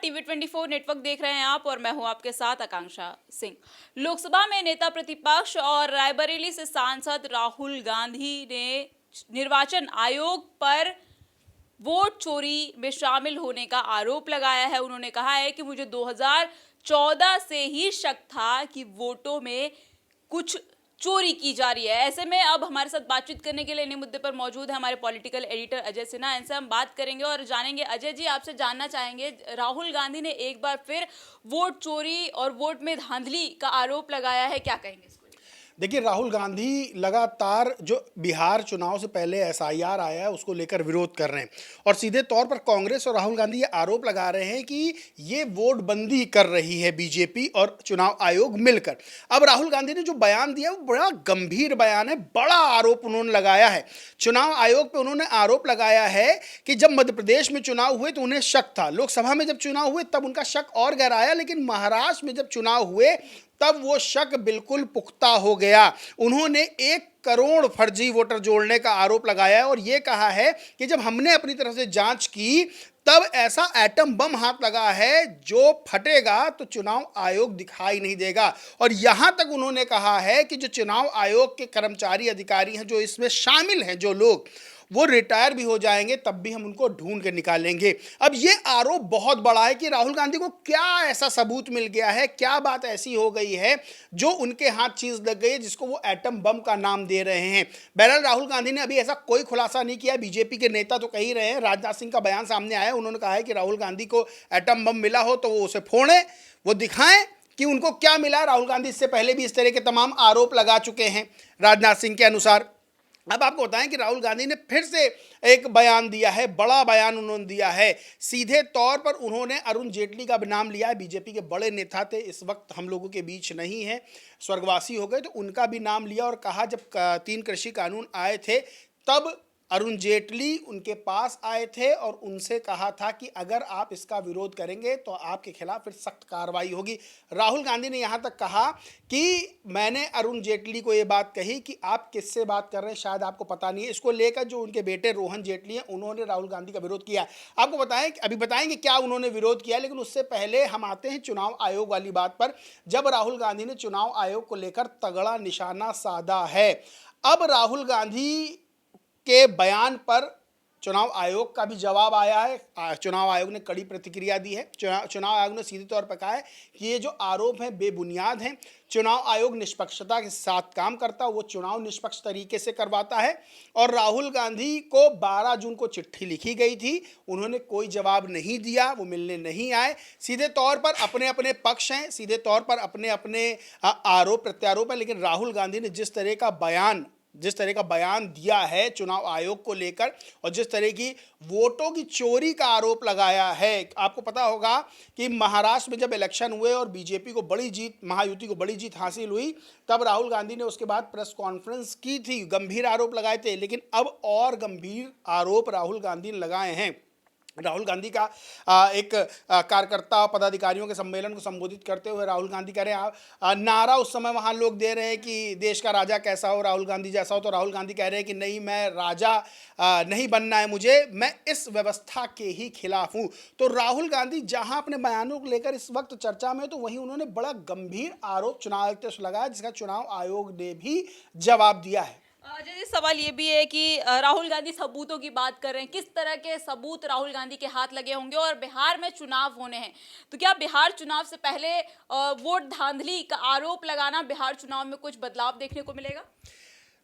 TV 24 network देख रहे हैं आप और मैं हूं आपके साथ आकांक्षा सिंह। लोकसभा में नेता प्रतिपक्ष और रायबरेली से सांसद राहुल गांधी ने निर्वाचन आयोग पर वोट चोरी में शामिल होने का आरोप लगाया है। उन्होंने कहा है कि मुझे 2014 से ही शक था कि वोटों में कुछ चोरी की जा रही है। ऐसे में अब हमारे साथ बातचीत करने के लिए इन्हीं मुद्दे पर मौजूद है हमारे पॉलिटिकल एडिटर अजय सिन्हा। इनसे हम बात करेंगे और जानेंगे। अजय जी, आपसे जानना चाहेंगे, राहुल गांधी ने एक बार फिर वोट चोरी और वोट में धांधली का आरोप लगाया है, क्या कहेंगे इसको? देखिए, राहुल गांधी लगातार जो बिहार चुनाव से पहले एसआईआर आया है उसको लेकर विरोध कर रहे हैं और सीधे तौर पर कांग्रेस और राहुल गांधी ये आरोप लगा रहे हैं कि ये वोट बंदी कर रही है बीजेपी और चुनाव आयोग मिलकर। अब राहुल गांधी ने जो बयान दिया वो बड़ा गंभीर बयान है, बड़ा आरोप उन्होंने लगाया है। चुनाव आयोग पे उन्होंने आरोप लगाया है कि जब मध्य प्रदेश में चुनाव हुए तो उन्हें शक था, लोकसभा में जब चुनाव हुए तब उनका शक और गहराया, लेकिन महाराष्ट्र में जब चुनाव हुए तब वो शक बिल्कुल पुख्ता हो गया। उन्होंने 1 करोड़ फर्जी वोटर जोड़ने का आरोप लगाया है और ये कहा है कि जब हमने अपनी तरफ से जांच की तब ऐसा एटम बम हाथ लगा है जो फटेगा तो चुनाव आयोग दिखाई नहीं देगा। और यहां तक उन्होंने कहा है कि जो चुनाव आयोग के कर्मचारी अधिकारी हैं, जो इसमें शामिल हैं, जो लोग वो रिटायर भी हो जाएंगे तब भी हम उनको ढूंढ के निकालेंगे। अब ये आरोप बहुत बड़ा है कि राहुल गांधी को क्या ऐसा सबूत मिल गया है, क्या बात ऐसी हो गई है जो उनके हाथ चीज लग गई है जिसको वो एटम बम का नाम दे रहे हैं। बहरहाल राहुल गांधी ने अभी ऐसा कोई खुलासा नहीं किया। बीजेपी के नेता तो कह ही रहे हैं, राजनाथ सिंह का बयान सामने आया, उन्होंने कहा है कि राहुल गांधी को एटम बम मिला हो तो वो उसे फोड़े, वो दिखाएं कि उनको क्या मिला। राहुल गांधी इससे पहले भी इस तरह के तमाम आरोप लगा चुके हैं राजनाथ सिंह के अनुसार। अब आपको बताएं कि राहुल गांधी ने फिर से एक बयान दिया है, बड़ा बयान उन्होंने दिया है। सीधे तौर पर उन्होंने अरुण जेटली का भी नाम लिया है। बीजेपी के बड़े नेता थे, इस वक्त हम लोगों के बीच नहीं है, स्वर्गवासी हो गए, तो उनका भी नाम लिया और कहा जब 3 कृषि कानून आए थे तब अरुण जेटली उनके पास आए थे और उनसे कहा था कि अगर आप इसका विरोध करेंगे तो आपके खिलाफ फिर सख्त कार्रवाई होगी। राहुल गांधी ने यहाँ तक कहा कि मैंने अरुण जेटली को ये बात कही कि आप किससे बात कर रहे हैं, शायद आपको पता नहीं है। इसको लेकर जो उनके बेटे रोहन जेटली हैं उन्होंने राहुल गांधी का विरोध किया। आपको बताएं, अभी बताएंगे क्या उन्होंने विरोध किया, लेकिन उससे पहले हम आते हैं चुनाव आयोग वाली बात पर। जब राहुल गांधी ने चुनाव आयोग को लेकर तगड़ा निशाना साधा है, अब राहुल गांधी के बयान पर चुनाव आयोग का भी जवाब आया है। चुनाव आयोग ने कड़ी प्रतिक्रिया दी है। चुनाव आयोग ने सीधे तौर पर कहा है कि ये जो आरोप हैं बेबुनियाद हैं। चुनाव आयोग निष्पक्षता के साथ काम करता है, वो चुनाव निष्पक्ष तरीके से करवाता है। और राहुल गांधी को 12 जून को चिट्ठी लिखी गई थी, उन्होंने कोई जवाब नहीं दिया, वो मिलने नहीं आए। सीधे तौर पर अपने अपने पक्ष हैं, सीधे तौर पर अपने अपने आरोप प्रत्यारोप है। लेकिन राहुल गांधी ने जिस तरह का बयान दिया है चुनाव आयोग को लेकर और जिस तरह की वोटों की चोरी का आरोप लगाया है, आपको पता होगा कि महाराष्ट्र में जब इलेक्शन हुए और बीजेपी को बड़ी जीत, महायुति को बड़ी जीत हासिल हुई, तब राहुल गांधी ने उसके बाद प्रेस कॉन्फ्रेंस की थी, गंभीर आरोप लगाए थे। लेकिन अब और गंभीर आरोप राहुल गांधी ने लगाए हैं। राहुल गांधी का एक कार्यकर्ता पदाधिकारियों के सम्मेलन को संबोधित करते हुए राहुल गांधी कह रहे हैं, नारा उस समय वहां लोग दे रहे हैं कि देश का राजा कैसा हो, राहुल गांधी जैसा हो। तो राहुल गांधी कह रहे हैं कि नहीं, मैं राजा नहीं बनना है मुझे, मैं इस व्यवस्था के ही खिलाफ हूं। तो राहुल गांधी जहां अपने बयानों को लेकर इस वक्त चर्चा में, तो वहीं उन्होंने बड़ा गंभीर आरोप चुनाव आयोग से लगाया, जिसका चुनाव आयोग ने भी जवाब दिया है। अजय, सवाल ये भी है कि राहुल गांधी सबूतों की बात कर रहे हैं, किस तरह के सबूत राहुल गांधी के हाथ लगे होंगे? और बिहार में चुनाव होने हैं, तो क्या बिहार चुनाव से पहले वोट धांधली का आरोप लगाना बिहार चुनाव में कुछ बदलाव देखने को मिलेगा?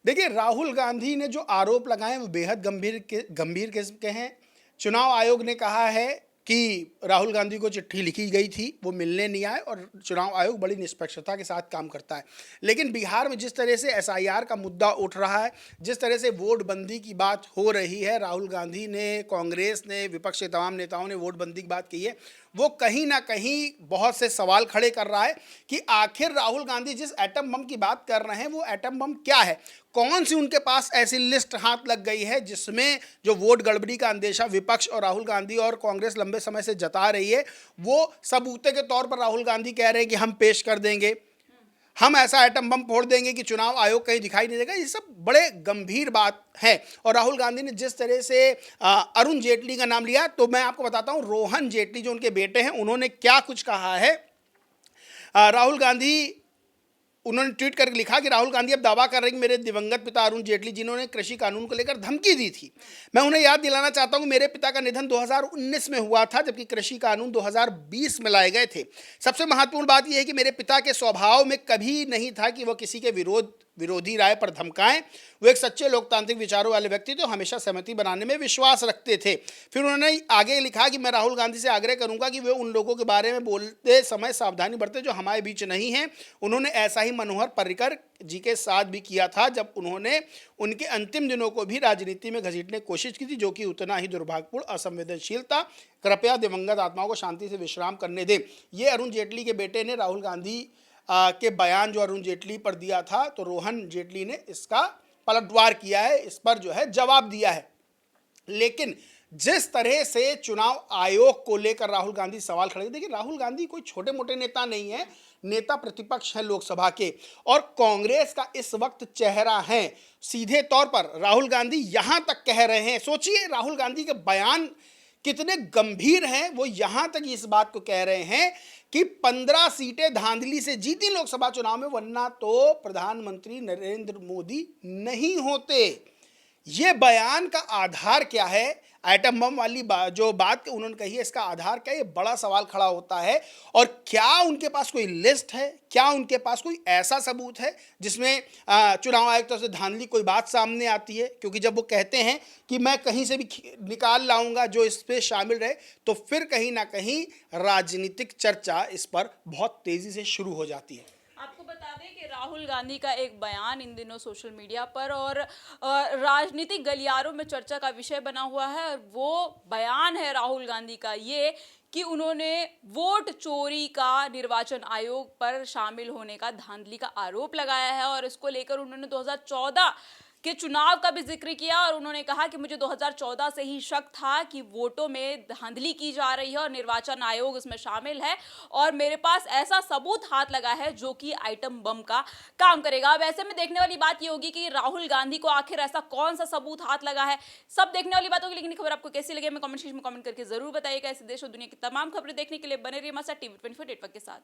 देखिए, राहुल गांधी ने जो आरोप लगाए वो बेहद गंभीर किस्म के हैं। चुनाव आयोग ने कहा है कि राहुल गांधी को चिट्ठी लिखी गई थी, वो मिलने नहीं आए और चुनाव आयोग बड़ी निष्पक्षता के साथ काम करता है। लेकिन बिहार में जिस तरह से एसआईआर का मुद्दा उठ रहा है, जिस तरह से वोट बंदी की बात हो रही है, राहुल गांधी ने, कांग्रेस ने, विपक्ष के तमाम नेताओं ने वोट बंदी की बात की है, वो कहीं ना कहीं बहुत से सवाल खड़े कर रहा है कि आखिर राहुल गांधी जिस एटम बम की बात कर रहे हैं वो एटम बम क्या है। कौन सी उनके पास ऐसी लिस्ट हाथ लग गई है जिसमें जो वोट गड़बड़ी का अंदेशा विपक्ष और राहुल गांधी और कांग्रेस लंबे समय से जता रही है, वो सबूते के तौर पर राहुल गांधी कह रहे हैं कि हम पेश कर देंगे। हम ऐसा एटम बम फोड़ देंगे कि चुनाव आयोग कहीं दिखाई नहीं देगा, ये सब बड़े गंभीर बात है। और राहुल गांधी ने जिस तरह से अरुण जेटली का नाम लिया, तो मैं आपको बताता हूं रोहन जेटली जो उनके बेटे हैं उन्होंने क्या कुछ कहा है। राहुल गांधी, उन्होंने ट्वीट करके लिखा कि राहुल गांधी अब दावा कर रहे हैं कि मेरे दिवंगत पिता अरुण जेटली जिन्होंने कृषि कानून को लेकर धमकी दी थी, मैं उन्हें याद दिलाना चाहता हूं कि मेरे पिता का निधन 2019 में हुआ था, जबकि कृषि कानून 2020 में लाए गए थे। सबसे महत्वपूर्ण बात यह है कि मेरे पिता के स्वभाव में कभी नहीं था कि वह किसी के विरोधी राय पर धमकाएं। वो एक सच्चे लोकतांत्रिक विचारों वाले व्यक्ति थे, हमेशा सहमति बनाने में विश्वास रखते थे। फिर उन्होंने आगे लिखा कि मैं राहुल गांधी से आग्रह करूंगा कि वे उन लोगों के बारे में बोलते समय सावधानी बरतें जो हमारे बीच नहीं हैं। उन्होंने ऐसा ही मनोहर पर्रिकर जी के साथ भी किया था जब उन्होंने उनके अंतिम दिनों को भी राजनीति में घसीटने की कोशिश की थी, जो कि उतना ही दुर्भाग्यपूर्ण असंवेदनशील था। कृपया दिवंगत आत्माओं को शांति से विश्राम करने दें। ये अरुण जेटली के बेटे ने राहुल गांधी के बयान जो अरुण जेटली पर दिया था, तो रोहन जेटली ने इसका पलटवार किया है, इस पर जो है जवाब दिया है। लेकिन जिस तरह से चुनाव आयोग को लेकर राहुल गांधी सवाल खड़े, देखिए राहुल गांधी कोई छोटे मोटे नेता नहीं है, नेता प्रतिपक्ष है लोकसभा के, और कांग्रेस का इस वक्त चेहरा है। सीधे तौर पर राहुल गांधी यहां तक कह रहे हैं, सोचिए राहुल गांधी के बयान कितने गंभीर हैं, वो यहां तक इस बात को कह रहे हैं कि 15 सीटें धांधली से जीती लोकसभा चुनाव में, वरना तो प्रधानमंत्री नरेंद्र मोदी नहीं होते। ये बयान का आधार क्या है? एटम बम वाली जो बात उन्होंने कही है, इसका आधार क्या है? ये बड़ा सवाल खड़ा होता है। और क्या उनके पास कोई लिस्ट है, क्या उनके पास कोई ऐसा सबूत है जिसमें चुनाव आयोग तरफ से धांधली कोई बात सामने आती है? क्योंकि जब वो कहते हैं कि मैं कहीं से भी निकाल लाऊंगा जो इस पे शामिल रहे, तो फिर कहीं ना कहीं राजनीतिक चर्चा इस पर बहुत तेजी से शुरू हो जाती है। आपको बता दें कि राहुल गांधी का एक बयान इन दिनों सोशल मीडिया पर और राजनीतिक गलियारों में चर्चा का विषय बना हुआ है। और वो बयान है राहुल गांधी का ये कि उन्होंने वोट चोरी का निर्वाचन आयोग पर शामिल होने का, धांधली का आरोप लगाया है। और इसको लेकर उन्होंने 2014 के चुनाव का भी जिक्र किया और उन्होंने कहा कि मुझे 2014 से ही शक था कि वोटों में धांधली की जा रही है और निर्वाचन आयोग इसमें शामिल है, और मेरे पास ऐसा सबूत हाथ लगा है जो कि आइटम बम का काम करेगा। अब ऐसे में देखने वाली बात ये होगी कि राहुल गांधी को आखिर ऐसा कौन सा सबूत हाथ लगा है, सब देखने वाली बात होगी। लेकिन खबर आपको कैसी लगी हमें कमेंट सेक्शन में कमेंट करके जरूर बताइएगा। ऐसे देश और दुनिया की तमाम खबरें देखने के लिए बने रहिए हमारे साथ टीवी 24 नेटवर्क के साथ।